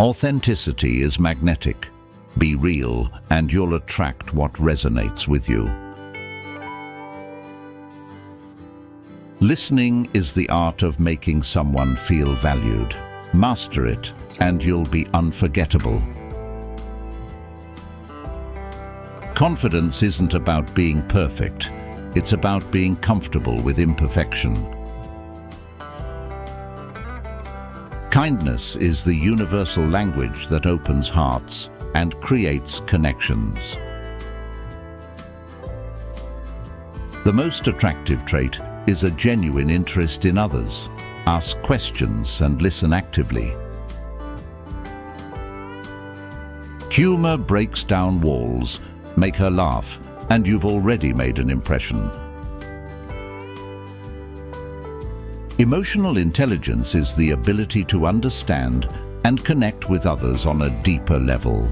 Authenticity is magnetic. Be real, and you'll attract what resonates with you. Listening is the art of making someone feel valued. Master it, and you'll be unforgettable. Confidence isn't about being perfect. It's about being comfortable with imperfection. Kindness is the universal language that opens hearts and creates connections. The most attractive trait is a genuine interest in others. Ask questions and listen actively. Humor breaks down walls. Make her laugh, and you've already made an impression. Emotional intelligence is the ability to understand and connect with others on a deeper level.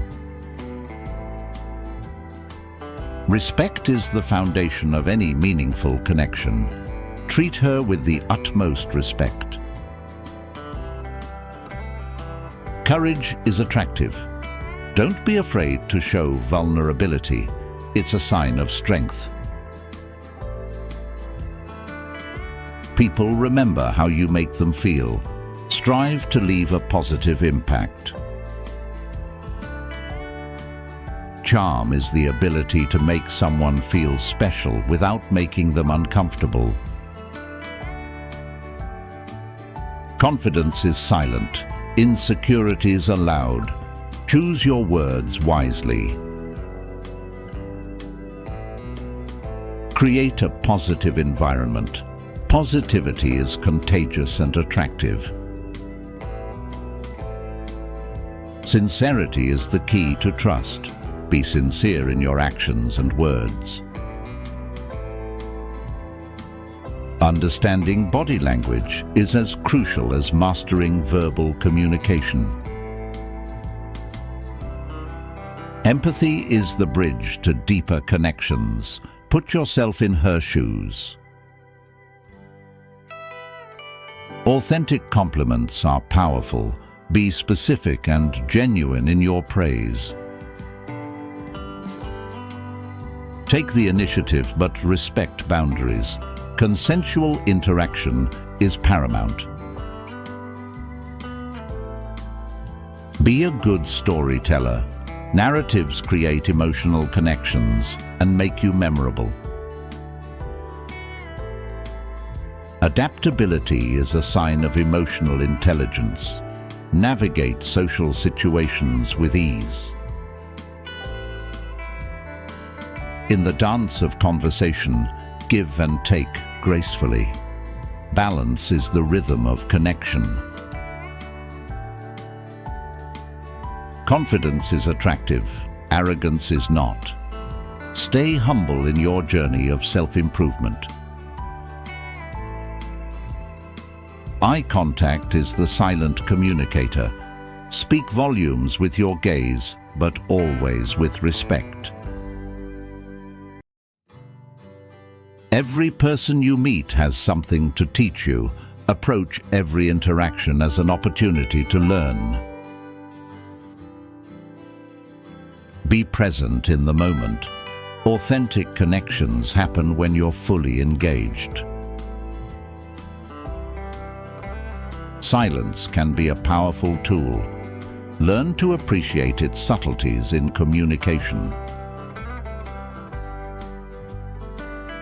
Respect is the foundation of any meaningful connection. Treat her with the utmost respect. Courage is attractive. Don't be afraid to show vulnerability. It's a sign of strength. People remember how you make them feel. Strive to leave a positive impact. Charm is the ability to make someone feel special without making them uncomfortable. Confidence is silent. Insecurities are loud. Choose your words wisely. Create a positive environment. Positivity is contagious and attractive. Sincerity is the key to trust. Be sincere in your actions and words. Understanding body language is as crucial as mastering verbal communication. Empathy is the bridge to deeper connections. Put yourself in her shoes. Authentic compliments are powerful. Be specific and genuine in your praise. Take the initiative, but respect boundaries. Consensual interaction is paramount. Be a good storyteller. Narratives create emotional connections and make you memorable. Adaptability is a sign of emotional intelligence. Navigate social situations with ease. In the dance of conversation, give and take gracefully. Balance is the rhythm of connection. Confidence is attractive. Arrogance is not. Stay humble in your journey of self-improvement. Eye contact is the silent communicator. Speak volumes with your gaze, but always with respect. Every person you meet has something to teach you. Approach every interaction as an opportunity to learn. Be present in the moment. Authentic connections happen when you're fully engaged. Silence can be a powerful tool. Learn to appreciate its subtleties in communication.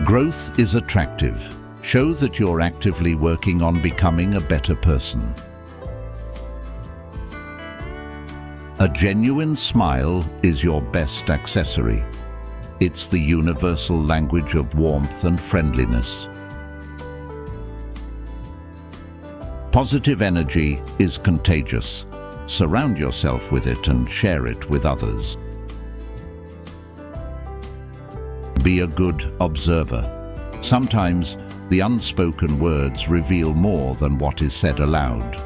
Growth is attractive. Show that you're actively working on becoming a better person. A genuine smile is your best accessory. It's the universal language of warmth and friendliness. Positive energy is contagious. Surround yourself with it and share it with others. Be a good observer. Sometimes the unspoken words reveal more than what is said aloud.